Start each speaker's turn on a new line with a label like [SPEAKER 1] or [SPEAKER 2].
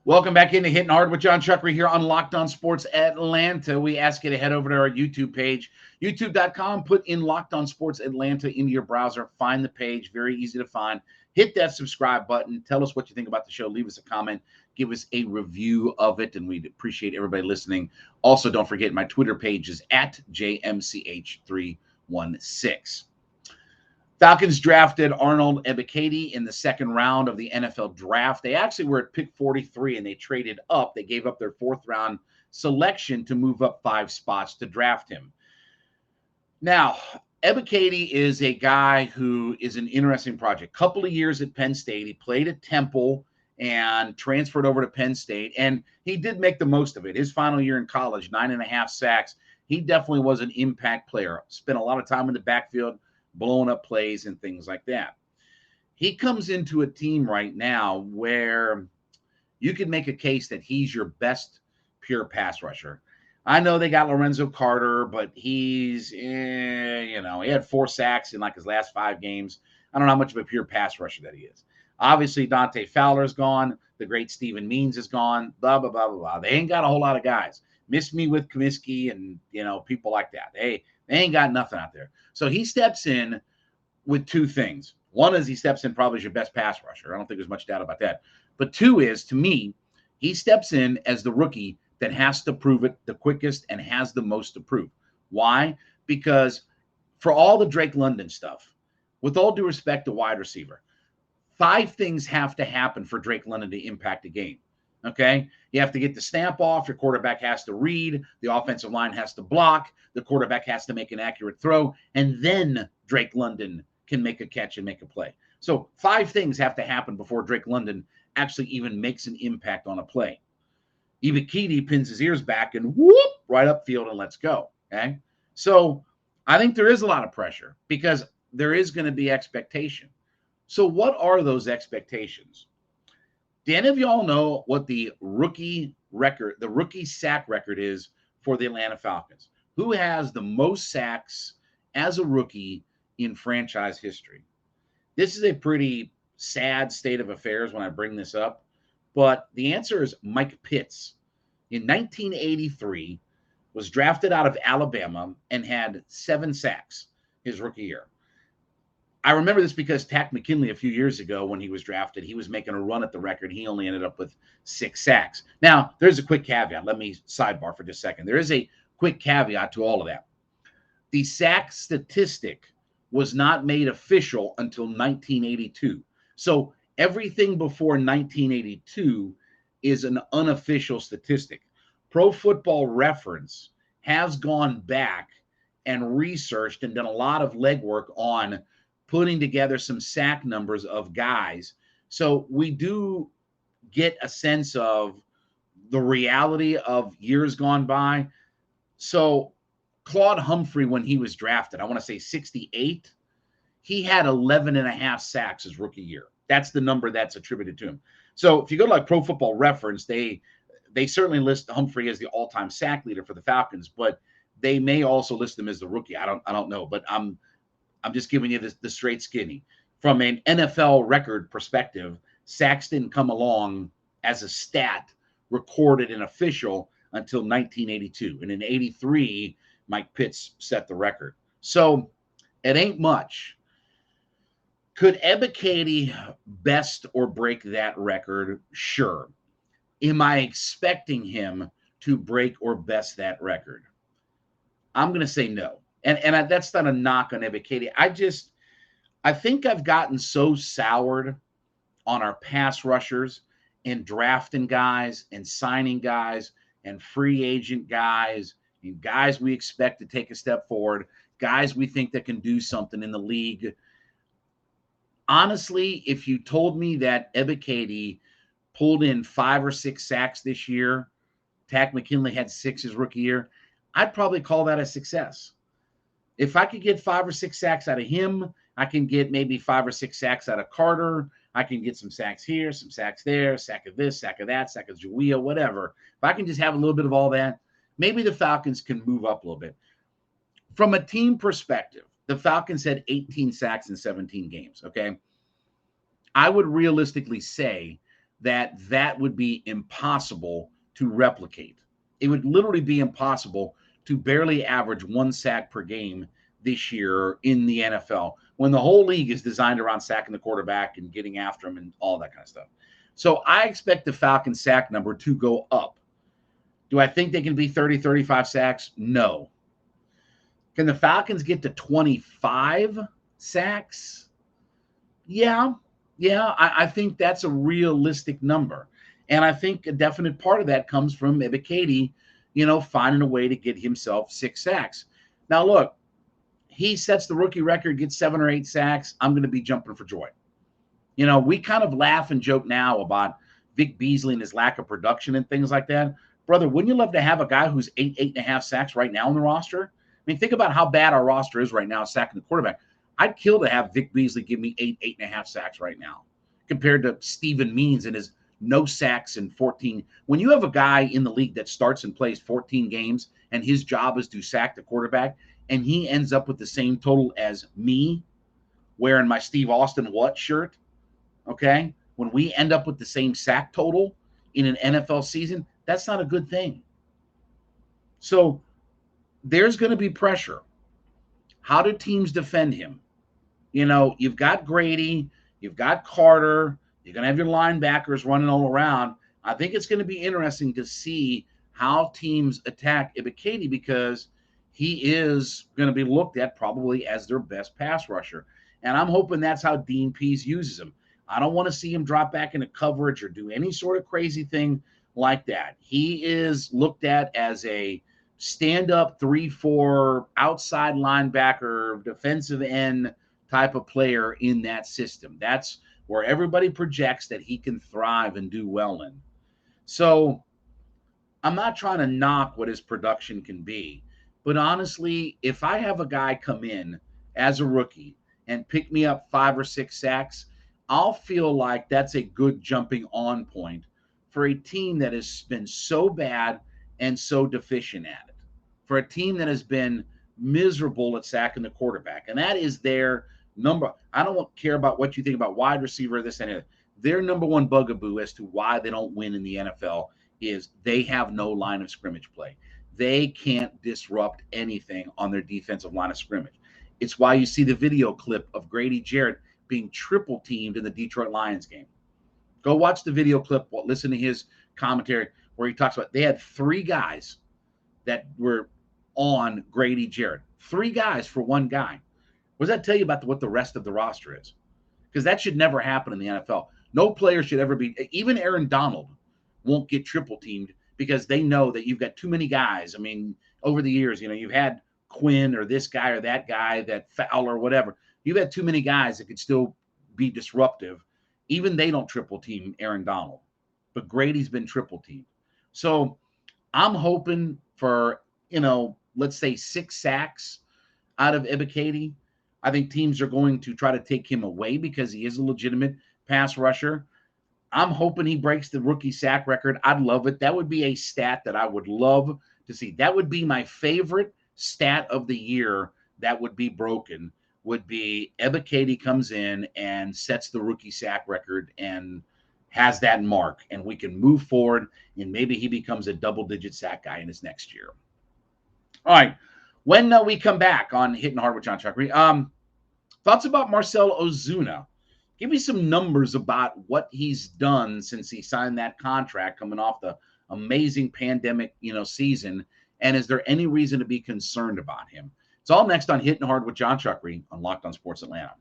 [SPEAKER 1] Welcome back into Hittin' Hard with Jon Chuckery here on Locked On Sports Atlanta. We ask you to head over to our YouTube page, youtube.com, put in Locked On Sports Atlanta into your browser, find the page, very easy to find. Hit that subscribe button. Tell us what you think about the show. Leave us a comment. Give us a review of it, and we'd appreciate everybody listening. Also, don't forget my Twitter page is at JMCH316. Falcons drafted Arnold Ebiketie in the second round of the NFL draft. They actually were at pick 43, and they traded up. They gave up their fourth-round selection to move up 5 spots to draft him. Now, Ebiketie is a guy who is an interesting project. Couple of years at Penn State. He played at Temple and transferred over to Penn State, and he did make the most of it. His final year in college, 9.5 sacks. He definitely was an impact player. Spent a lot of time in the backfield, blowing up plays and things like that. He comes into a team right now where you could make a case that he's your best pure pass rusher. I know they got Lorenzo Carter, but he's, he had 4 sacks in like his last 5 games. I don't know how much of a pure pass rusher that he is. Obviously, Dante Fowler's gone. The great Steven Means is gone. Blah, blah, blah, blah, blah. They ain't got a whole lot of guys. Miss me with Comiskey and, people like that. They ain't got nothing out there. So he steps in with 2 things. One is he steps in probably as your best pass rusher. I don't think there's much doubt about that. But 2 is, to me, he steps in as the rookie that has to prove it the quickest and has the most to prove. Why? Because for all the Drake London stuff, with all due respect to wide receiver, 5 things have to happen for Drake London to impact a game. Okay? You have to get the snap off. Your quarterback has to read. The offensive line has to block. The quarterback has to make an accurate throw. And then Drake London can make a catch and make a play. So 5 things have to happen before Drake London actually even makes an impact on a play. Eva Kyd pins his ears back and whoop, right upfield and let's go. Okay? So I think there is a lot of pressure because there is going to be expectation. So what are those expectations? Do any of y'all know what the rookie sack record is for the Atlanta Falcons? Who has the most sacks as a rookie in franchise history? This is a pretty sad state of affairs when I bring this up, but the answer is Mike Pitts. In 1983, was drafted out of Alabama and had 7 sacks his rookie year. I remember this because Takk McKinley a few years ago when he was drafted, he was making a run at the record. He only ended up with 6 sacks. Now, there's a quick caveat. Let me sidebar for just a second. There is a quick caveat to all of that. The sack statistic was not made official until 1982. So everything before 1982 is an unofficial statistic. Pro Football Reference has gone back and researched and done a lot of legwork on putting together some sack numbers of guys. So we do get a sense of the reality of years gone by. So Claude Humphrey, when he was drafted, I want to say 68, he had 11.5 sacks his rookie year. That's the number that's attributed to him. So if you go to like Pro Football Reference, they certainly list Humphrey as the all-time sack leader for the Falcons, but they may also list him as the rookie. I don't know, but I'm just giving you the straight skinny. From an NFL record perspective, sacks didn't come along as a stat recorded and official until 1982. And in 83, Mike Pitts set the record. So it ain't much. Could Ebiketie best or break that record? Sure. Am I expecting him to break or best that record? I'm going to say no. And that's not a knock on Ebiketie. I think I've gotten so soured on our pass rushers and drafting guys and signing guys and free agent guys and guys we expect to take a step forward, guys we think that can do something in the league. Honestly, if you told me that Ebiketie pulled in 5 or 6 sacks this year, Takk McKinley had 6 his rookie year, I'd probably call that a success. If I could get 5 or 6 sacks out of him, I can get maybe 5 or 6 sacks out of Carter. I can get some sacks here, some sacks there, sack of this, sack of that, sack of Julia, whatever. If I can just have a little bit of all that, maybe the Falcons can move up a little bit. From a team perspective, the Falcons had 18 sacks in 17 games, okay? I would realistically say that would be impossible to replicate. It would literally be impossible to barely average 1 sack per game this year in the NFL when the whole league is designed around sacking the quarterback and getting after him and all that kind of stuff. So I expect the Falcons sack number to go up. Do I think they can be 30, 35 sacks? No. Can the Falcons get to 25 sacks? Yeah. I think that's a realistic number. And I think a definite part of that comes from Ebiketie, finding a way to get himself 6 sacks. Now, look, he sets the rookie record, gets 7 or 8 sacks. I'm going to be jumping for joy. We kind of laugh and joke now about Vic Beasley and his lack of production and things like that. Brother, wouldn't you love to have a guy who's 8.5 sacks right now on the roster? I mean, think about how bad our roster is right now sacking the quarterback. I'd kill to have Vic Beasley give me 8.5 sacks right now compared to Steven Means and his no sacks in 14. When you have a guy in the league that starts and plays 14 games and his job is to sack the quarterback and he ends up with the same total as me wearing my Steve Austin what shirt, okay? When we end up with the same sack total in an NFL season, that's not a good thing. So there's going to be pressure. How do teams defend him? You've got Grady, you've got Carter, you're going to have your linebackers running all around. I think it's going to be interesting to see how teams attack Ebiketie because he is going to be looked at probably as their best pass rusher. And I'm hoping that's how Dean Pease uses him. I don't want to see him drop back into coverage or do any sort of crazy thing like that. He is looked at as a stand-up 3-4 outside linebacker, defensive end type of player in that system. That's where everybody projects that he can thrive and do well in. So I'm not trying to knock what his production can be, but honestly, if I have a guy come in as a rookie and pick me up 5 or 6 sacks, I'll feel like that's a good jumping on point for a team that has been so bad and so deficient at it, for a team that has been miserable at sacking the quarterback. And that is their number. I don't care about what you think about wide receiver, this and that. Their number one bugaboo as to why they don't win in the NFL is they have no line of scrimmage play. They can't disrupt anything on their defensive line of scrimmage. It's why you see the video clip of Grady Jarrett being triple teamed in the Detroit Lions game. Go watch the video clip, listen to his commentary where he talks about they had 3 guys that were on Grady Jarrett. 3 guys for 1 guy. What does that tell you about what the rest of the roster is? Because that should never happen in the NFL. No player should ever be, even Aaron Donald won't get triple teamed because they know that you've got too many guys. I mean, over the years, you've had Quinn or this guy or that guy, that Fowler or whatever. You've had too many guys that could still be disruptive. Even they don't triple team Aaron Donald, but Grady's been triple teamed. So I'm hoping for, let's say 6 sacks out of Ebiketie. I think teams are going to try to take him away because he is a legitimate pass rusher. I'm hoping he breaks the rookie sack record. I'd love it. That would be a stat that I would love to see. That would be my favorite stat of the year that would be broken, would be Ebiketie comes in and sets the rookie sack record and has that mark, and we can move forward, and maybe he becomes a double-digit sack guy in his next year. All right. When we come back on Hittin' Hard with Jon Chuckery, thoughts about Marcell Ozuna. Give me some numbers about what he's done since he signed that contract coming off the amazing pandemic, season. And is there any reason to be concerned about him? It's all next on Hittin' Hard with Jon Chuckery on Locked On Sports Atlanta.